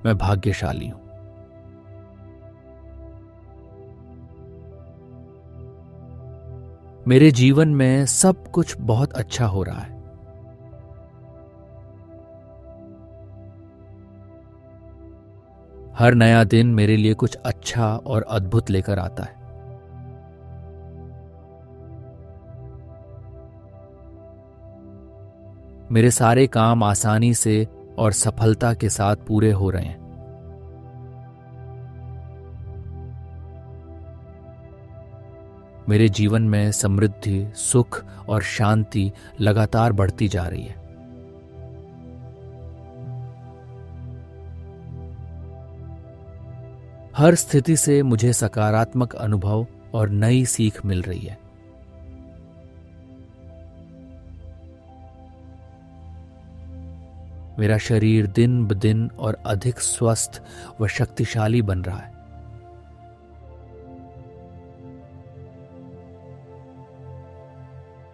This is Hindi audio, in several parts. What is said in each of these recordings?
मैं भाग्यशाली हूं। मेरे जीवन में सब कुछ बहुत अच्छा हो रहा है। हर नया दिन मेरे लिए कुछ अच्छा और अद्भुत लेकर आता है। मेरे सारे काम आसानी से और सफलता के साथ पूरे हो रहे हैं। मेरे जीवन में समृद्धि, सुख और शांति लगातार बढ़ती जा रही है। हर स्थिति से मुझे सकारात्मक अनुभव और नई सीख मिल रही है। मेरा शरीर दिन ब दिन और अधिक स्वस्थ व शक्तिशाली बन रहा है।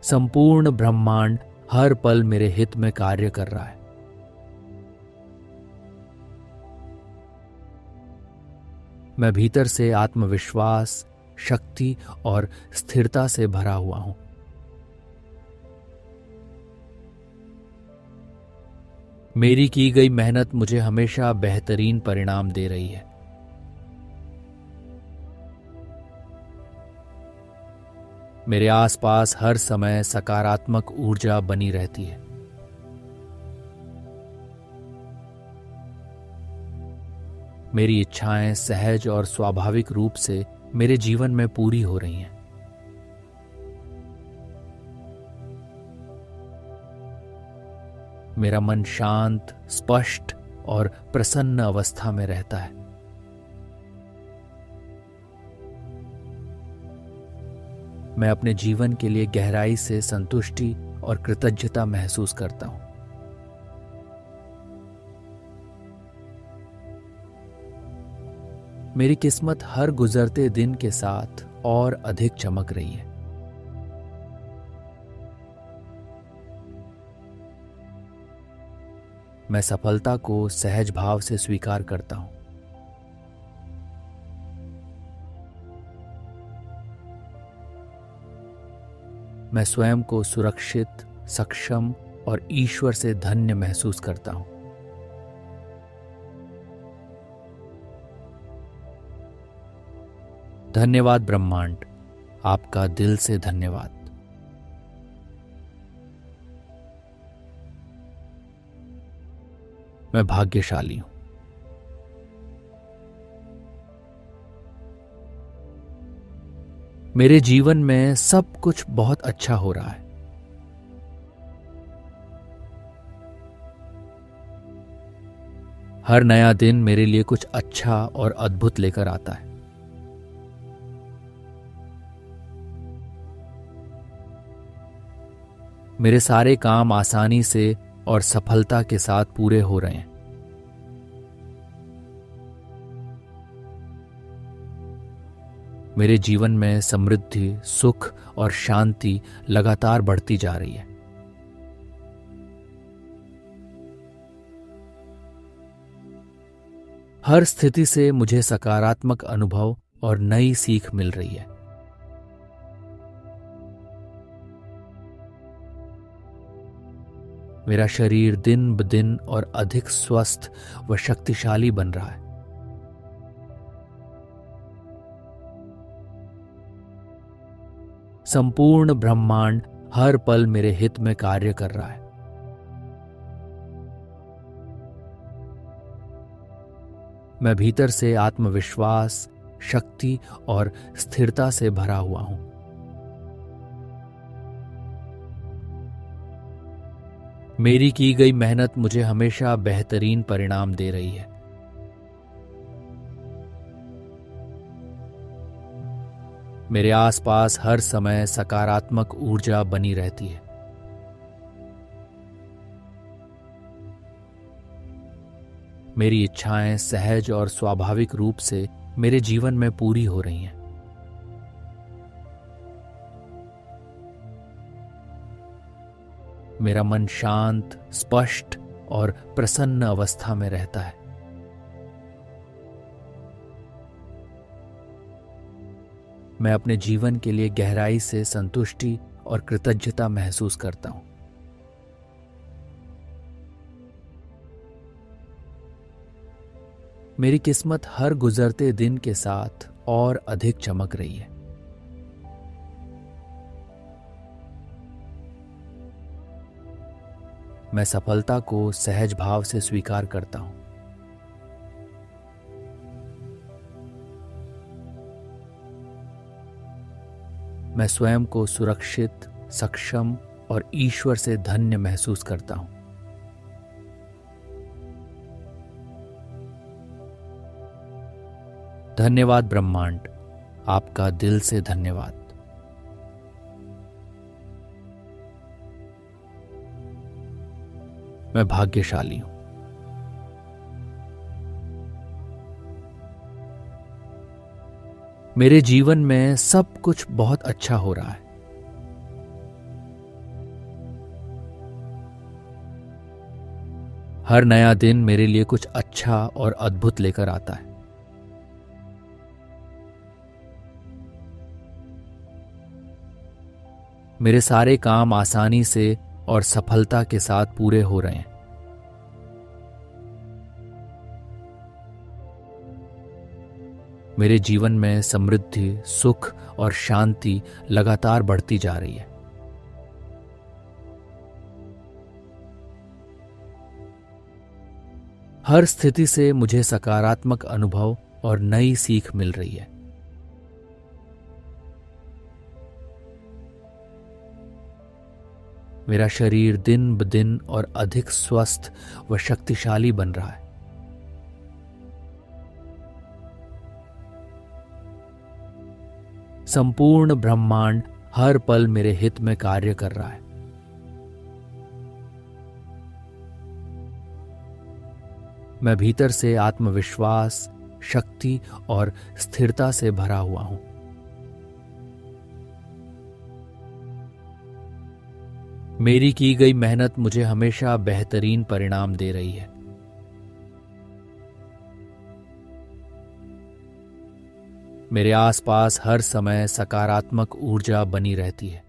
संपूर्ण ब्रह्मांड हर पल मेरे हित में कार्य कर रहा है। मैं भीतर से आत्मविश्वास, शक्ति और स्थिरता से भरा हुआ हूं। मेरी की गई मेहनत मुझे हमेशा बेहतरीन परिणाम दे रही है। मेरे आसपास हर समय सकारात्मक ऊर्जा बनी रहती है। मेरी इच्छाएं सहज और स्वाभाविक रूप से मेरे जीवन में पूरी हो रही हैं। मेरा मन शांत, स्पष्ट और प्रसन्न अवस्था में रहता है। मैं अपने जीवन के लिए गहराई से संतुष्टि और कृतज्ञता महसूस करता हूं। मेरी किस्मत हर गुजरते दिन के साथ और अधिक चमक रही है। मैं सफलता को सहज भाव से स्वीकार करता हूं। मैं स्वयं को सुरक्षित, सक्षम और ईश्वर से धन्य महसूस करता हूं। धन्यवाद ब्रह्मांड, आपका दिल से धन्यवाद। मैं भाग्यशाली हूं। मेरे जीवन में सब कुछ बहुत अच्छा हो रहा है। हर नया दिन मेरे लिए कुछ अच्छा और अद्भुत लेकर आता है। मेरे सारे काम आसानी से और सफलता के साथ पूरे हो रहे हैं। मेरे जीवन में समृद्धि, सुख और शांति लगातार बढ़ती जा रही है। हर स्थिति से मुझे सकारात्मक अनुभव और नई सीख मिल रही है। मेरा शरीर दिन ब दिन और अधिक स्वस्थ व शक्तिशाली बन रहा है। संपूर्ण ब्रह्मांड हर पल मेरे हित में कार्य कर रहा है। मैं भीतर से आत्मविश्वास, शक्ति और स्थिरता से भरा हुआ हूं। मेरी की गई मेहनत मुझे हमेशा बेहतरीन परिणाम दे रही है। मेरे आसपास हर समय सकारात्मक ऊर्जा बनी रहती है। मेरी इच्छाएं सहज और स्वाभाविक रूप से मेरे जीवन में पूरी हो रही हैं। मेरा मन शांत, स्पष्ट और प्रसन्न अवस्था में रहता है। मैं अपने जीवन के लिए गहराई से संतुष्टि और कृतज्ञता महसूस करता हूँ। मेरी किस्मत हर गुजरते दिन के साथ और अधिक चमक रही है। मैं सफलता को सहज भाव से स्वीकार करता हूँ। मैं स्वयं को सुरक्षित, सक्षम और ईश्वर से धन्य महसूस करता हूँ। धन्यवाद ब्रह्मांड, आपका दिल से धन्यवाद। मैं भाग्यशाली हूं। मेरे जीवन में सब कुछ बहुत अच्छा हो रहा है। हर नया दिन मेरे लिए कुछ अच्छा और अद्भुत लेकर आता है। मेरे सारे काम आसानी से और सफलता के साथ पूरे हो रहे हैं। मेरे जीवन में समृद्धि, सुख और शांति लगातार बढ़ती जा रही है। हर स्थिति से मुझे सकारात्मक अनुभव और नई सीख मिल रही है। मेरा शरीर दिन ब दिन और अधिक स्वस्थ व शक्तिशाली बन रहा है। संपूर्ण ब्रह्मांड हर पल मेरे हित में कार्य कर रहा है। मैं भीतर से आत्मविश्वास, शक्ति और स्थिरता से भरा हुआ हूं। मेरी की गई मेहनत मुझे हमेशा बेहतरीन परिणाम दे रही है। मेरे आसपास हर समय सकारात्मक ऊर्जा बनी रहती है।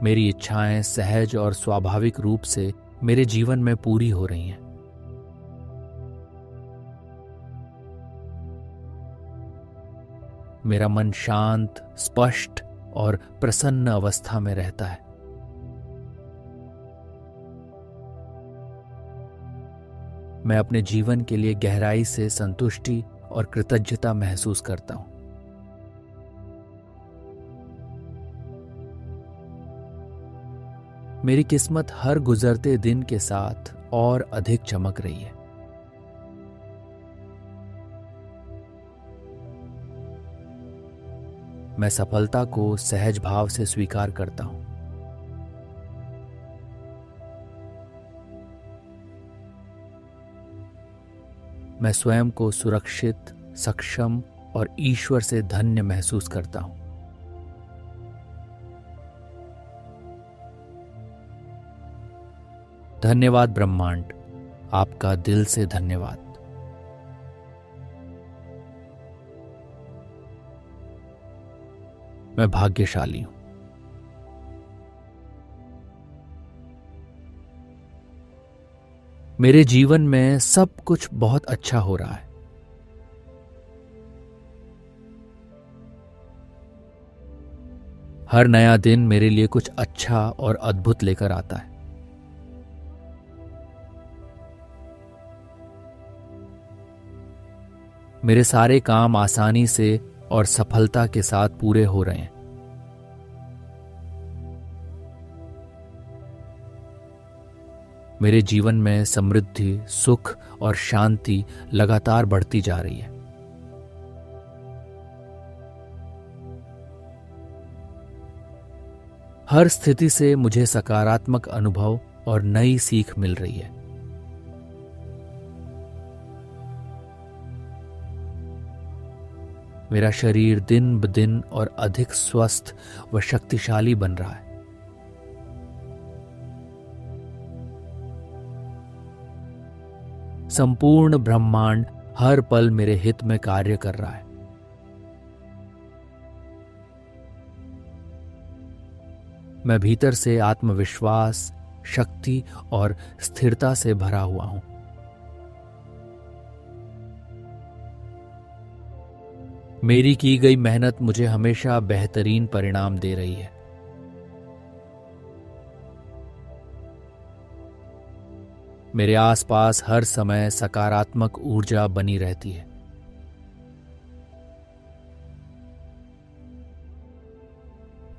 मेरी इच्छाएं सहज और स्वाभाविक रूप से मेरे जीवन में पूरी हो रही हैं। मेरा मन शांत, स्पष्ट और प्रसन्न अवस्था में रहता है। मैं अपने जीवन के लिए गहराई से संतुष्टि और कृतज्ञता महसूस करता हूं। मेरी किस्मत हर गुजरते दिन के साथ और अधिक चमक रही है। मैं सफलता को सहज भाव से स्वीकार करता हूं। मैं स्वयं को सुरक्षित, सक्षम और ईश्वर से धन्य महसूस करता हूं। धन्यवाद ब्रह्मांड, आपका दिल से धन्यवाद। मैं भाग्यशाली हूं। मेरे जीवन में सब कुछ बहुत अच्छा हो रहा है। हर नया दिन मेरे लिए कुछ अच्छा और अद्भुत लेकर आता है। मेरे सारे काम आसानी से और सफलता के साथ पूरे हो रहे हैं। मेरे जीवन में समृद्धि, सुख और शांति लगातार बढ़ती जा रही है। हर स्थिति से मुझे सकारात्मक अनुभव और नई सीख मिल रही है। मेरा शरीर दिन ब दिन और अधिक स्वस्थ व शक्तिशाली बन रहा है। संपूर्ण ब्रह्मांड हर पल मेरे हित में कार्य कर रहा है। मैं भीतर से आत्मविश्वास, शक्ति और स्थिरता से भरा हुआ हूं। मेरी की गई मेहनत मुझे हमेशा बेहतरीन परिणाम दे रही है। मेरे आसपास हर समय सकारात्मक ऊर्जा बनी रहती है।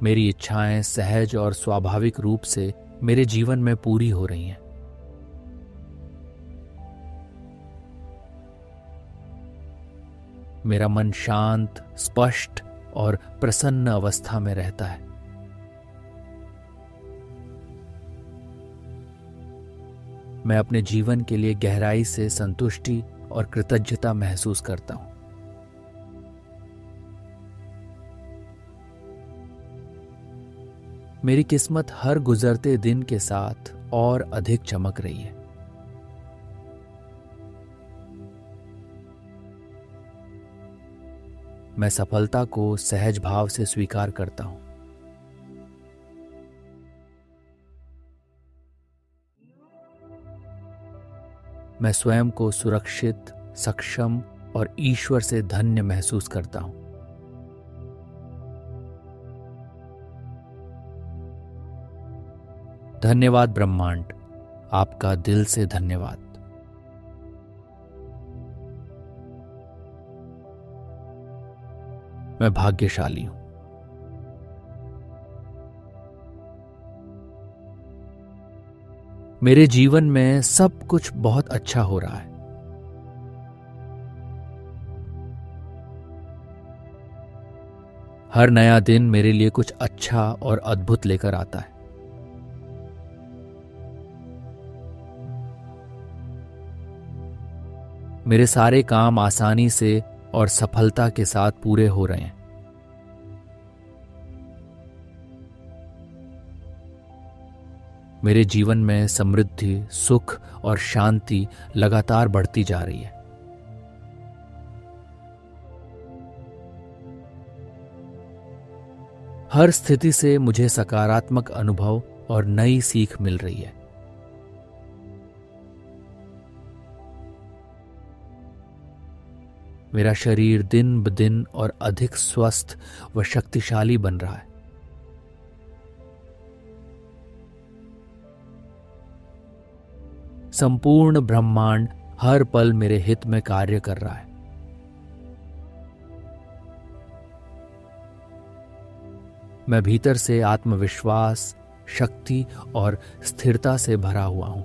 मेरी इच्छाएं सहज और स्वाभाविक रूप से मेरे जीवन में पूरी हो रही हैं। मेरा मन शांत, स्पष्ट और प्रसन्न अवस्था में रहता है। मैं अपने जीवन के लिए गहराई से संतुष्टि और कृतज्ञता महसूस करता हूं। मेरी किस्मत हर गुजरते दिन के साथ और अधिक चमक रही है। मैं सफलता को सहज भाव से स्वीकार करता हूं। मैं स्वयं को सुरक्षित, सक्षम और ईश्वर से धन्य महसूस करता हूं। धन्यवाद ब्रह्मांड, आपका दिल से धन्यवाद। मैं भाग्यशाली हूं। मेरे जीवन में सब कुछ बहुत अच्छा हो रहा है। हर नया दिन मेरे लिए कुछ अच्छा और अद्भुत लेकर आता है। मेरे सारे काम आसानी से और सफलता के साथ पूरे हो रहे हैं। मेरे जीवन में समृद्धि, सुख और शांति लगातार बढ़ती जा रही है। हर स्थिति से मुझे सकारात्मक अनुभव और नई सीख मिल रही है। मेरा शरीर दिन ब दिन और अधिक स्वस्थ व शक्तिशाली बन रहा है। संपूर्ण ब्रह्मांड हर पल मेरे हित में कार्य कर रहा है। मैं भीतर से आत्मविश्वास, शक्ति और स्थिरता से भरा हुआ हूं।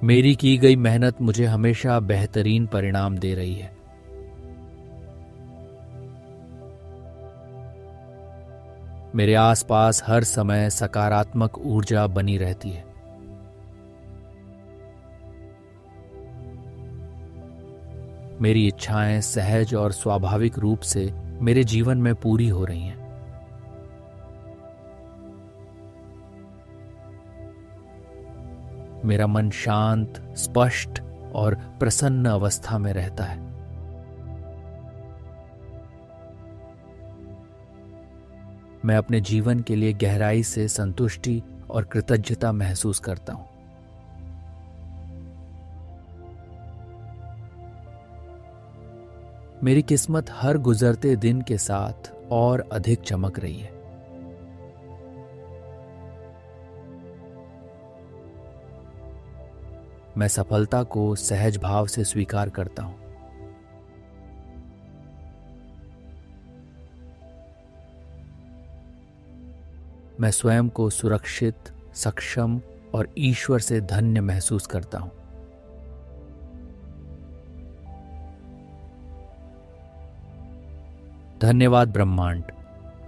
मेरी की गई मेहनत मुझे हमेशा बेहतरीन परिणाम दे रही है। मेरे आसपास हर समय सकारात्मक ऊर्जा बनी रहती है। मेरी इच्छाएं सहज और स्वाभाविक रूप से मेरे जीवन में पूरी हो रही हैं। मेरा मन शांत, स्पष्ट और प्रसन्न अवस्था में रहता है। मैं अपने जीवन के लिए गहराई से संतुष्टि और कृतज्ञता महसूस करता हूं। मेरी किस्मत हर गुजरते दिन के साथ और अधिक चमक रही है। मैं सफलता को सहज भाव से स्वीकार करता हूं। मैं स्वयं को सुरक्षित, सक्षम और ईश्वर से धन्य महसूस करता हूं। धन्यवाद ब्रह्मांड,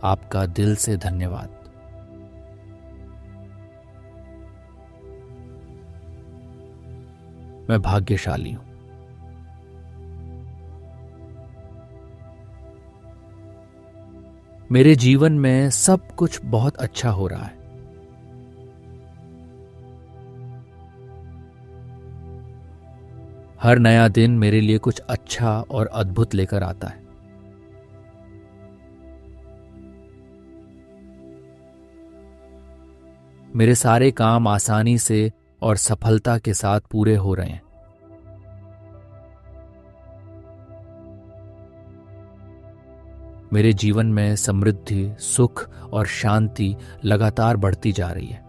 आपका दिल से धन्यवाद। मैं भाग्यशाली हूं। मेरे जीवन में सब कुछ बहुत अच्छा हो रहा है। हर नया दिन मेरे लिए कुछ अच्छा और अद्भुत लेकर आता है। मेरे सारे काम आसानी से और सफलता के साथ पूरे हो रहे हैं। मेरे जीवन में समृद्धि, सुख और शांति लगातार बढ़ती जा रही है।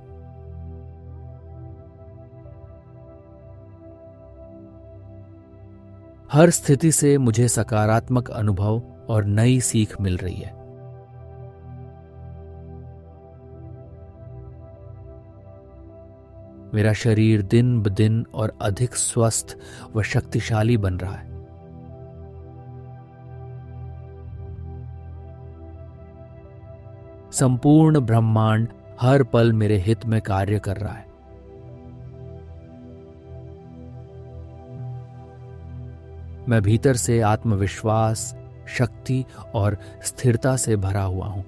हर स्थिति से मुझे सकारात्मक अनुभव और नई सीख मिल रही है। मेरा शरीर दिन ब दिन और अधिक स्वस्थ व शक्तिशाली बन रहा है। संपूर्ण ब्रह्मांड हर पल मेरे हित में कार्य कर रहा है। मैं भीतर से आत्मविश्वास, शक्ति और स्थिरता से भरा हुआ हूं।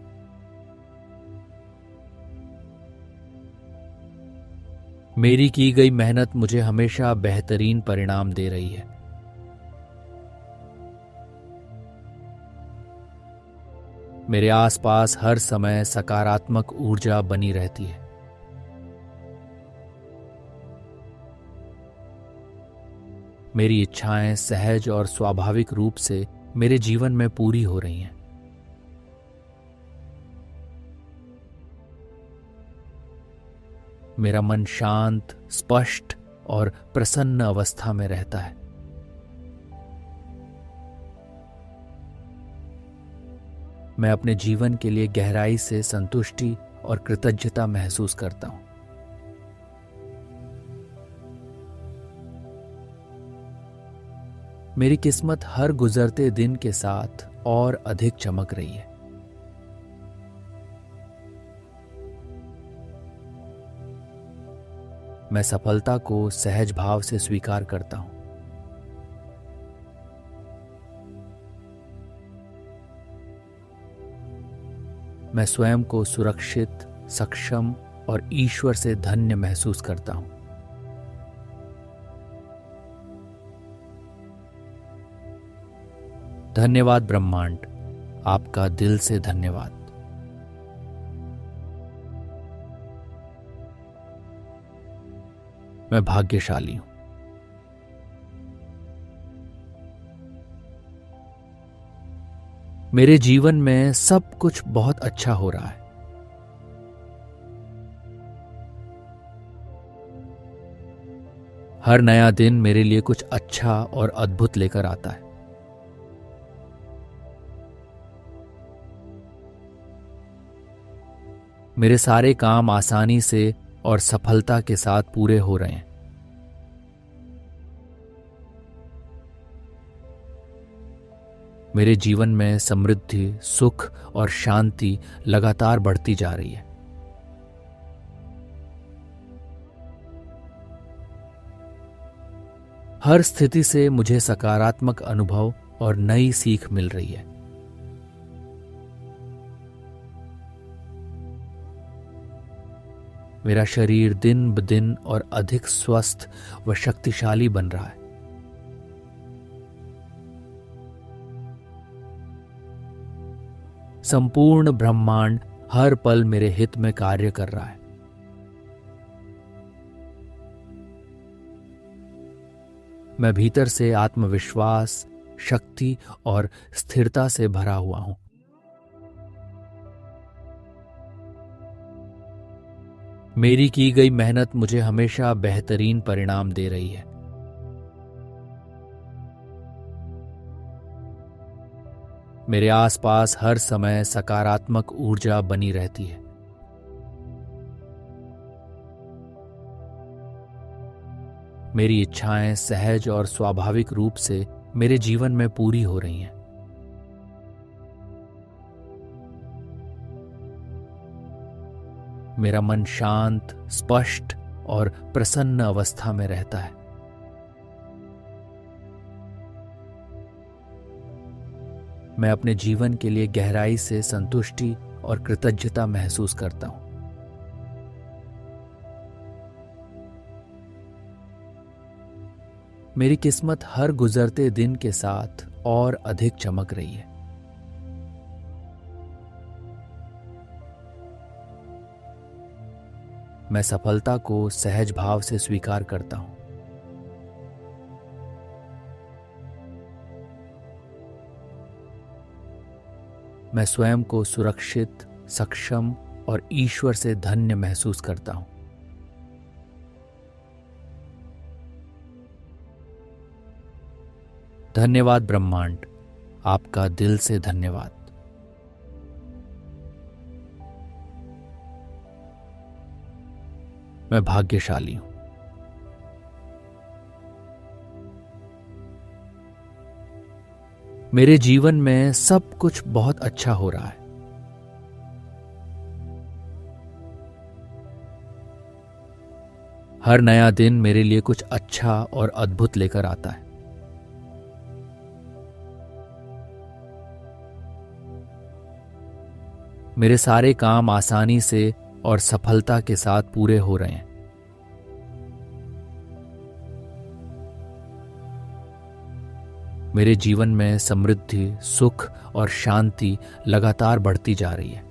मेरी की गई मेहनत मुझे हमेशा बेहतरीन परिणाम दे रही है। मेरे आसपास हर समय सकारात्मक ऊर्जा बनी रहती है। मेरी इच्छाएं सहज और स्वाभाविक रूप से मेरे जीवन में पूरी हो रही हैं। मेरा मन शांत, स्पष्ट और प्रसन्न अवस्था में रहता है। मैं अपने जीवन के लिए गहराई से संतुष्टि और कृतज्ञता महसूस करता हूं। मेरी किस्मत हर गुजरते दिन के साथ और अधिक चमक रही है। मैं सफलता को सहज भाव से स्वीकार करता हूं। मैं स्वयं को सुरक्षित, सक्षम और ईश्वर से धन्य महसूस करता हूं। धन्यवाद ब्रह्मांड, आपका दिल से धन्यवाद। मैं भाग्यशाली हूं। मेरे जीवन में सब कुछ बहुत अच्छा हो रहा है। हर नया दिन मेरे लिए कुछ अच्छा और अद्भुत लेकर आता है। मेरे सारे काम आसानी से और सफलता के साथ पूरे हो रहे हैं। मेरे जीवन में समृद्धि, सुख और शांति लगातार बढ़ती जा रही है। हर स्थिति से मुझे सकारात्मक अनुभव और नई सीख मिल रही है। मेरा शरीर दिन ब दिन और अधिक स्वस्थ व शक्तिशाली बन रहा है। संपूर्ण ब्रह्मांड हर पल मेरे हित में कार्य कर रहा है। मैं भीतर से आत्मविश्वास, शक्ति और स्थिरता से भरा हुआ हूं। मेरी की गई मेहनत मुझे हमेशा बेहतरीन परिणाम दे रही है। मेरे आसपास हर समय सकारात्मक ऊर्जा बनी रहती है। मेरी इच्छाएं सहज और स्वाभाविक रूप से मेरे जीवन में पूरी हो रही हैं। मेरा मन शांत, स्पष्ट और प्रसन्न अवस्था में रहता है। मैं अपने जीवन के लिए गहराई से संतुष्टि और कृतज्ञता महसूस करता हूं। मेरी किस्मत हर गुजरते दिन के साथ और अधिक चमक रही है। मैं सफलता को सहज भाव से स्वीकार करता हूं। मैं स्वयं को सुरक्षित, सक्षम और ईश्वर से धन्य महसूस करता हूं। धन्यवाद ब्रह्मांड, आपका दिल से धन्यवाद। मैं भाग्यशाली हूं। मेरे जीवन में सब कुछ बहुत अच्छा हो रहा है। हर नया दिन मेरे लिए कुछ अच्छा और अद्भुत लेकर आता है। मेरे सारे काम आसानी से और सफलता के साथ पूरे हो रहे हैं। मेरे जीवन में समृद्धि, सुख और शांति लगातार बढ़ती जा रही है।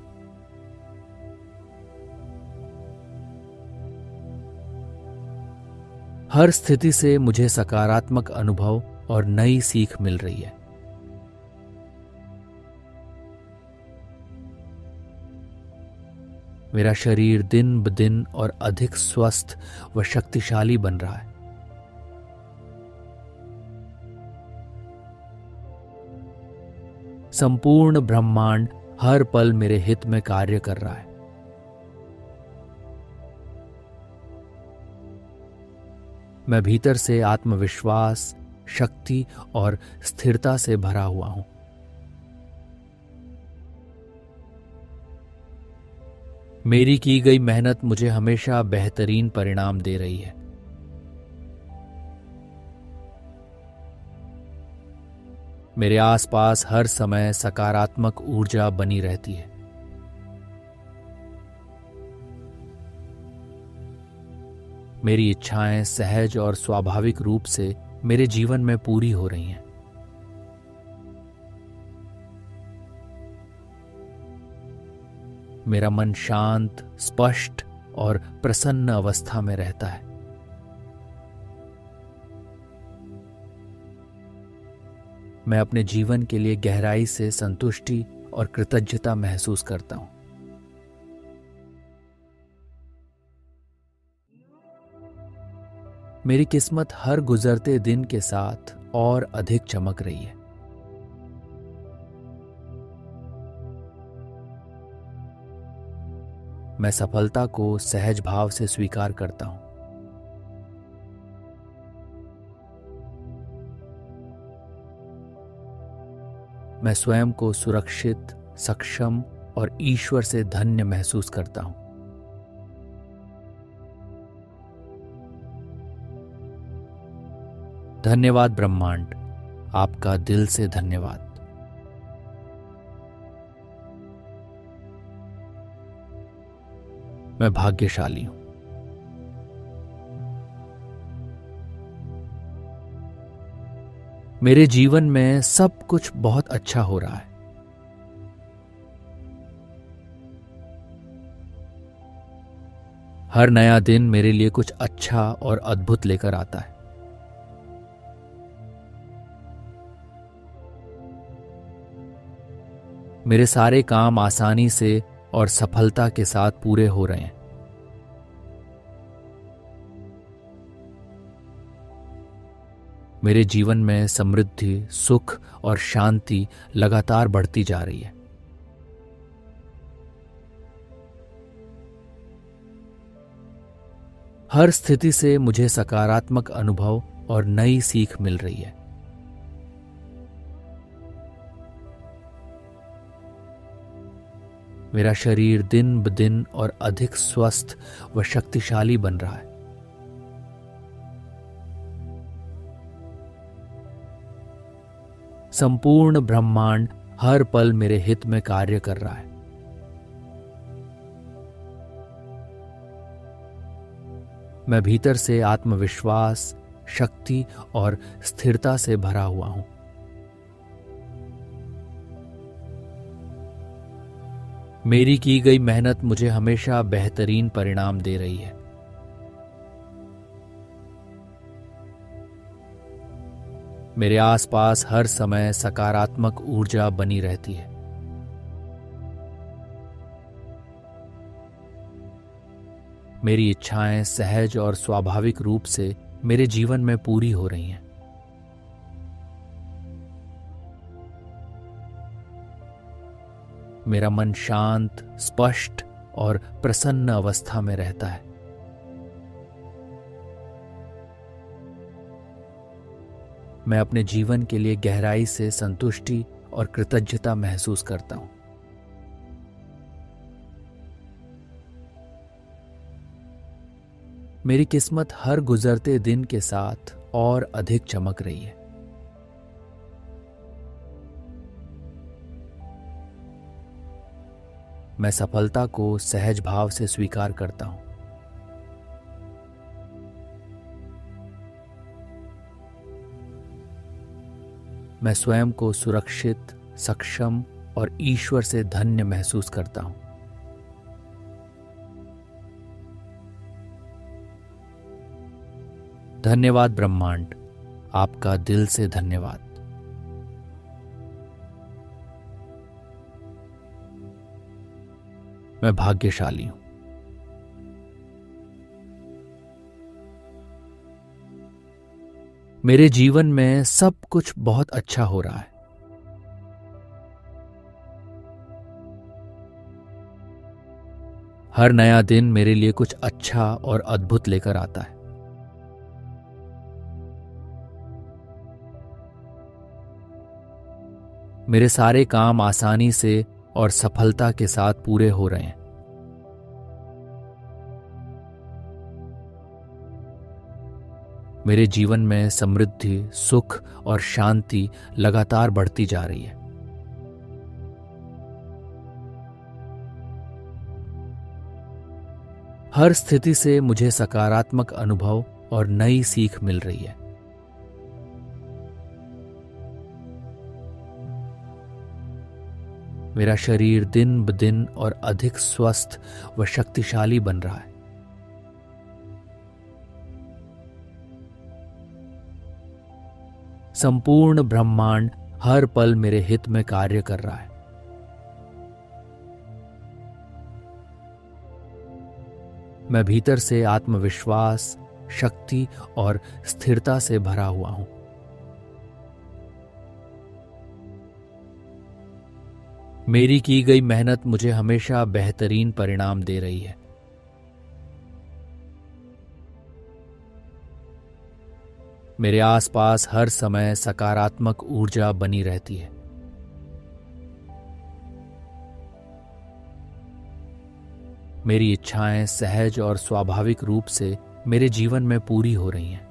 हर स्थिति से मुझे सकारात्मक अनुभव और नई सीख मिल रही है। मेरा शरीर दिन ब दिन और अधिक स्वस्थ व शक्तिशाली बन रहा है। संपूर्ण ब्रह्मांड हर पल मेरे हित में कार्य कर रहा है। मैं भीतर से आत्मविश्वास, शक्ति और स्थिरता से भरा हुआ हूं। मेरी की गई मेहनत मुझे हमेशा बेहतरीन परिणाम दे रही है। मेरे आसपास हर समय सकारात्मक ऊर्जा बनी रहती है। मेरी इच्छाएं सहज और स्वाभाविक रूप से मेरे जीवन में पूरी हो रही हैं। मेरा मन शांत, स्पष्ट और प्रसन्न अवस्था में रहता है। मैं अपने जीवन के लिए गहराई से संतुष्टि और कृतज्ञता महसूस करता हूं। मेरी किस्मत हर गुजरते दिन के साथ और अधिक चमक रही है। मैं सफलता को सहज भाव से स्वीकार करता हूं। मैं स्वयं को सुरक्षित, सक्षम और ईश्वर से धन्य महसूस करता हूं। धन्यवाद ब्रह्मांड, आपका दिल से धन्यवाद। मैं भाग्यशाली हूं। मेरे जीवन में सब कुछ बहुत अच्छा हो रहा है। हर नया दिन मेरे लिए कुछ अच्छा और अद्भुत लेकर आता है। मेरे सारे काम आसानी से और सफलता के साथ पूरे हो रहे हैं। मेरे जीवन में समृद्धि, सुख और शांति लगातार बढ़ती जा रही है। हर स्थिति से मुझे सकारात्मक अनुभव और नई सीख मिल रही है। मेरा शरीर दिन ब दिन और अधिक स्वस्थ व शक्तिशाली बन रहा है। संपूर्ण ब्रह्मांड हर पल मेरे हित में कार्य कर रहा है। मैं भीतर से आत्मविश्वास, शक्ति और स्थिरता से भरा हुआ हूं। मेरी की गई मेहनत मुझे हमेशा बेहतरीन परिणाम दे रही है। मेरे आसपास हर समय सकारात्मक ऊर्जा बनी रहती है। मेरी इच्छाएं सहज और स्वाभाविक रूप से मेरे जीवन में पूरी हो रही हैं। मेरा मन शांत, स्पष्ट और प्रसन्न अवस्था में रहता है। मैं अपने जीवन के लिए गहराई से संतुष्टि और कृतज्ञता महसूस करता हूं। मेरी किस्मत हर गुजरते दिन के साथ और अधिक चमक रही है। मैं सफलता को सहज भाव से स्वीकार करता हूं। मैं स्वयं को सुरक्षित, सक्षम और ईश्वर से धन्य महसूस करता हूं। धन्यवाद ब्रह्मांड, आपका दिल से धन्यवाद। मैं भाग्यशाली हूं। मेरे जीवन में सब कुछ बहुत अच्छा हो रहा है। हर नया दिन मेरे लिए कुछ अच्छा और अद्भुत लेकर आता है। मेरे सारे काम आसानी से और सफलता के साथ पूरे हो रहे हैं। मेरे जीवन में समृद्धि, सुख और शांति लगातार बढ़ती जा रही है। हर स्थिति से मुझे सकारात्मक अनुभव और नई सीख मिल रही है। मेरा शरीर दिन ब दिन और अधिक स्वस्थ व शक्तिशाली बन रहा है। संपूर्ण ब्रह्मांड हर पल मेरे हित में कार्य कर रहा है। मैं भीतर से आत्मविश्वास, शक्ति और स्थिरता से भरा हुआ हूं। मेरी की गई मेहनत मुझे हमेशा बेहतरीन परिणाम दे रही है। मेरे आसपास हर समय सकारात्मक ऊर्जा बनी रहती है। मेरी इच्छाएं सहज और स्वाभाविक रूप से मेरे जीवन में पूरी हो रही हैं।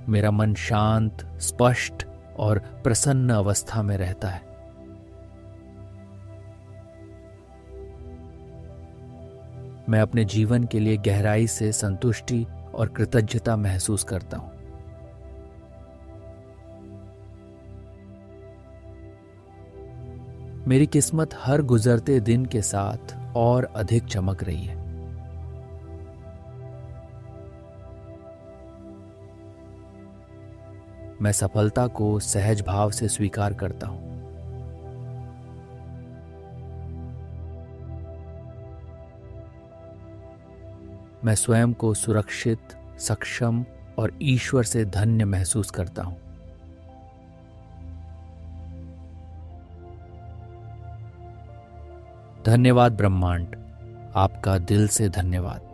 मेरा मन शांत, स्पष्ट और प्रसन्न अवस्था में रहता है। मैं अपने जीवन के लिए गहराई से संतुष्टि और कृतज्ञता महसूस करता हूं। मेरी किस्मत हर गुजरते दिन के साथ और अधिक चमक रही है। मैं सफलता को सहज भाव से स्वीकार करता हूं। मैं स्वयं को सुरक्षित, सक्षम और ईश्वर से धन्य महसूस करता हूं। धन्यवाद ब्रह्मांड, आपका दिल से धन्यवाद।